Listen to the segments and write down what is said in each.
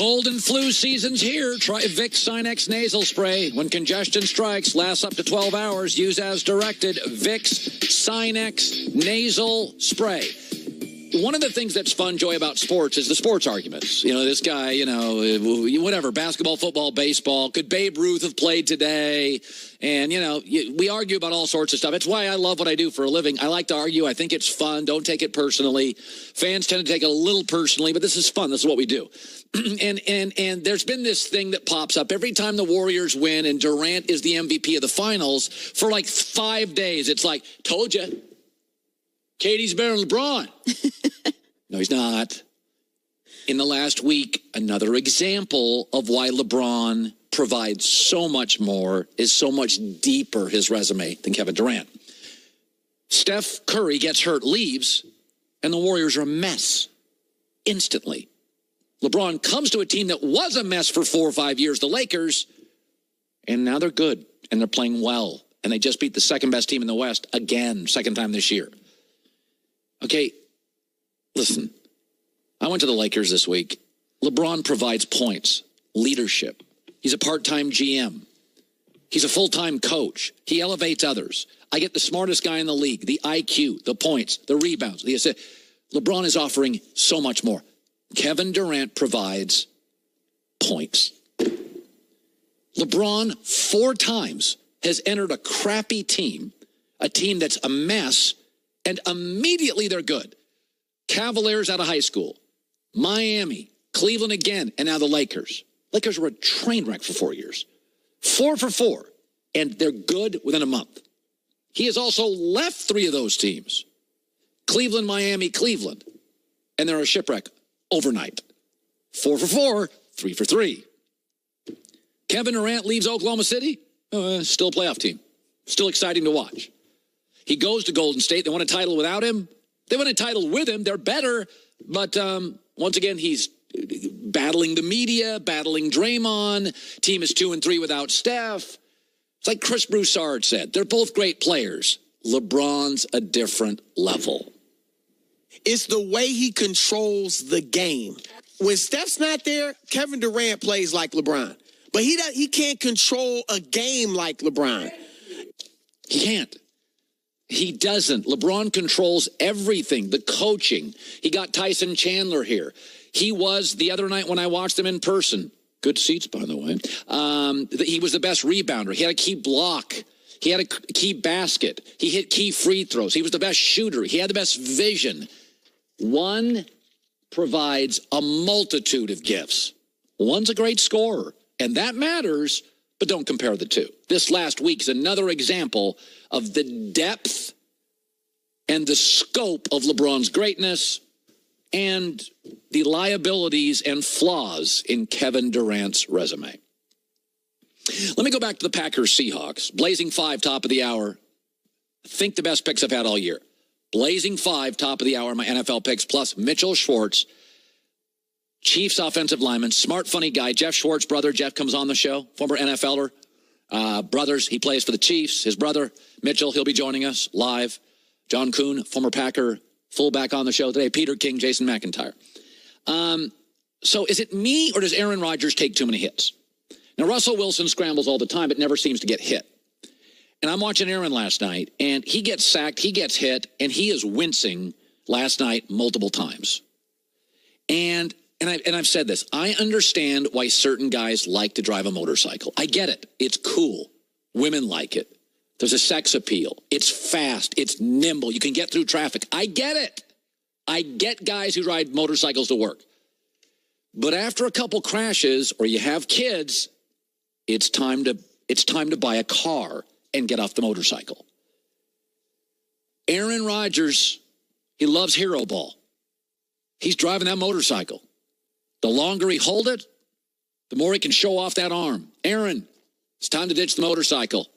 Cold and flu season's here. Try Vicks Sinex nasal spray. When congestion strikes, lasts up to 12 hours. Use as directed. Vicks Sinex nasal spray. One of the things that's fun, Joy, about sports is the sports arguments. You know, this guy, whatever, basketball, football, baseball. Could Babe Ruth have played today? And, we argue about all sorts of stuff. It's why I love what I do for a living. I like to argue. I think it's fun. Don't take it personally. Fans tend to take it a little personally, but this is fun. This is what we do. and there's been this thing that pops up every time the Warriors win and Durant is the MVP of the finals for like 5 days. It's like, told you. Katie's better than LeBron. No, he's not. In the last week, another example of why LeBron provides so much more, is so much deeper, his resume, than Kevin Durant. Steph Curry gets hurt, leaves, and the Warriors are a mess instantly. LeBron comes to a team that was a mess for 4 or 5 years, the Lakers, and now they're good, and they're playing well. And they just beat the second best team in the West again, second time this year. Okay, listen, I went to the Lakers this week. LeBron provides points, leadership. He's a part-time GM. He's a full-time coach. He elevates others. I get the smartest guy in the league, the IQ, the points, the rebounds, the assist. LeBron is offering so much more. Kevin Durant provides points. LeBron 4 times has entered a crappy team, a team that's a mess, and immediately they're good. Cavaliers out of high school, Miami, Cleveland again, and now the Lakers. Lakers were a train wreck for 4 years. 4 for 4, and they're good within a month. He has also left 3 of those teams. Cleveland, Miami, Cleveland, and they're a shipwreck overnight. 4 for 4, 3 for 3. Kevin Durant leaves Oklahoma City, still a playoff team. Still exciting to watch. He goes to Golden State. They won a title without him. They won a title with him. They're better. But once again, he's battling the media, battling Draymond. Team is 2-3 without Steph. It's like Chris Broussard said. They're both great players. LeBron's a different level. It's the way he controls the game. When Steph's not there, Kevin Durant plays like LeBron. But he can't control a game like LeBron. He can't. He doesn't. LeBron controls everything, the coaching. He got Tyson Chandler here. He was, the other night when I watched him in person, good seats, by the way, he was the best rebounder. He had a key block. He had a key basket. He hit key free throws. He was the best shooter. He had the best vision. One provides a multitude of gifts. One's a great scorer, and that matters, but don't compare the two. This last week is another example of the depth and the scope of LeBron's greatness and the liabilities and flaws in Kevin Durant's resume. Let me go back to the Packers-Seahawks. Blazing 5, top of the hour. I think the best picks I've had all year. Blazing 5, top of the hour, my NFL picks, plus Mitchell Schwartz, Chiefs offensive lineman, smart, funny guy. Jeff Schwartz, brother. Jeff comes on the show, former NFLer. Brothers, he plays for the Chiefs. His brother, Mitchell, he'll be joining us live. John Kuhn, former Packer, fullback on the show today. Peter King, Jason McIntyre. So is it me or does Aaron Rodgers take too many hits? Now, Russell Wilson scrambles all the time, but never seems to get hit. And I'm watching Aaron last night, and he gets sacked, he gets hit, and he is wincing last night multiple times. And I've said this. I understand why certain guys like to drive a motorcycle. I get it. It's cool. Women like it. There's a sex appeal. It's fast. It's nimble. You can get through traffic. I get it. I get guys who ride motorcycles to work. But after a couple crashes or you have kids, it's time to buy a car and get off the motorcycle. Aaron Rodgers, he loves hero ball. He's driving that motorcycle. The longer he hold it, the more he can show off that arm. Aaron, it's time to ditch the motorcycle.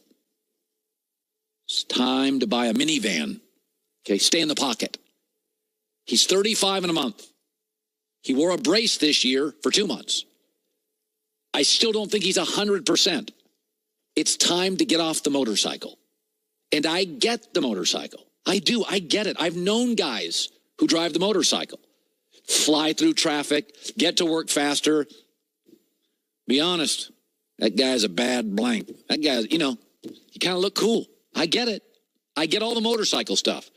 It's time to buy a minivan. Okay, stay in the pocket. He's 35 in a month. He wore a brace this year for 2 months. I still don't think he's 100%. It's time to get off the motorcycle. And I get the motorcycle. I do. I get it. I've known guys who drive the motorcycle. Fly through traffic, get to work faster. Be honest. That guy's a bad blank. That guy's, you kind of look cool. I get it. I get all the motorcycle stuff.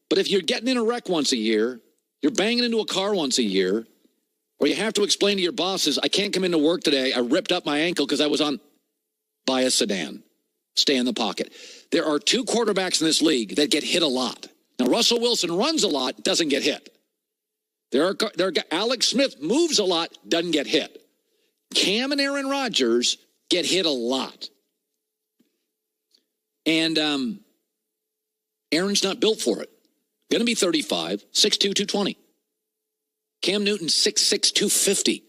But if you're getting in a wreck once a year, you're banging into a car once a year, or you have to explain to your bosses, I can't come into work today. I ripped up my ankle because I was buy a sedan. Stay in the pocket. There are 2 quarterbacks in this league that get hit a lot. Now, Russell Wilson runs a lot, doesn't get hit. Alex Smith moves a lot, doesn't get hit. Cam and Aaron Rodgers get hit a lot. And Aaron's not built for it. Going to be 35, 6'2", 220. Cam Newton, 6'6", 250.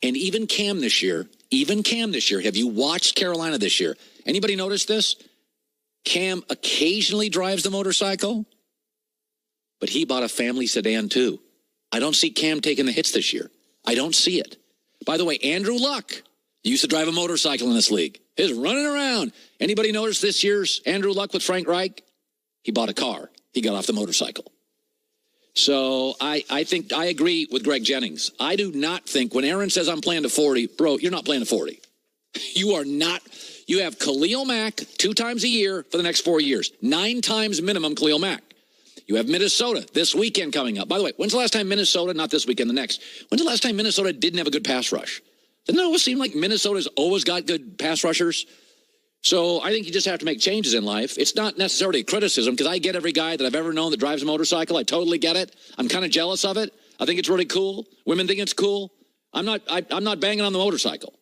And even Cam this year, have you watched Carolina this year? Anybody notice this? Cam occasionally drives the motorcycle, but he bought a family sedan too. I don't see Cam taking the hits this year. I don't see it. By the way, Andrew Luck used to drive a motorcycle in this league. He's running around. Anybody notice this year's Andrew Luck with Frank Reich? He bought a car. He got off the motorcycle. So I think I agree with Greg Jennings. I do not think when Aaron says I'm playing to 40, bro, you're not playing to 40. You are not. You have Khalil Mack 2 times a year for the next 4 years. 9 times minimum Khalil Mack. You have Minnesota this weekend coming up. By the way, when's the last time Minnesota, not this weekend, the next, when's the last time Minnesota didn't have a good pass rush? Doesn't it always seem like Minnesota's always got good pass rushers? So I think you just have to make changes in life. It's not necessarily a criticism because I get every guy that I've ever known that drives a motorcycle. I totally get it. I'm kind of jealous of it. I think it's really cool. Women think it's cool. I'm not banging on the motorcycle.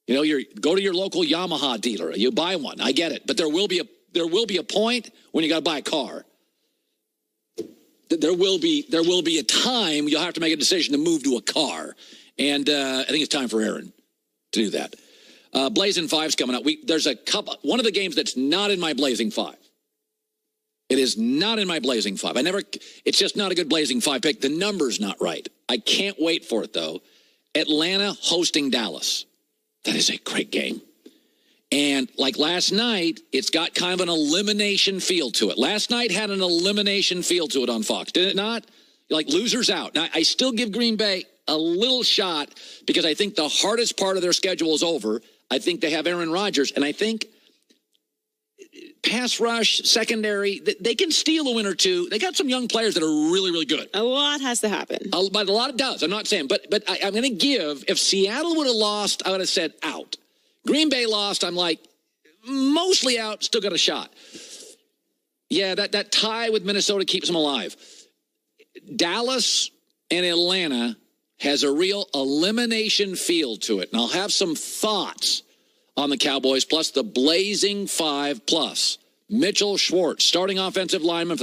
You go to your local Yamaha dealer. You buy one. I get it. But there will be a point when you got to buy a car. There will be a time you'll have to make a decision to move to a car. And I think it's time for Aaron to do that. Blazing Five's coming up. There's a couple. One of the games that's not in my Blazing Five. It is not in my Blazing Five. It's just not a good Blazing Five pick. The number's not right. I can't wait for it, though. Atlanta hosting Dallas. That is a great game. And like last night, it's got kind of an elimination feel to it. Last night had an elimination feel to it on Fox, did it not? Like losers out. Now, I still give Green Bay a little shot because I think the hardest part of their schedule is over. I think they have Aaron Rodgers, and I think pass rush, secondary, they can steal a win or two. They got some young players that are really, really good. A lot has to happen. But a lot it does. I'm not saying. But I'm going to give, if Seattle would have lost, I would have said out. Green Bay lost, I'm like, mostly out, still got a shot. Yeah, that tie with Minnesota keeps them alive. Dallas and Atlanta has a real elimination feel to it. And I'll have some thoughts on the Cowboys, plus the Blazing 5+. Mitchell Schwartz, starting offensive lineman.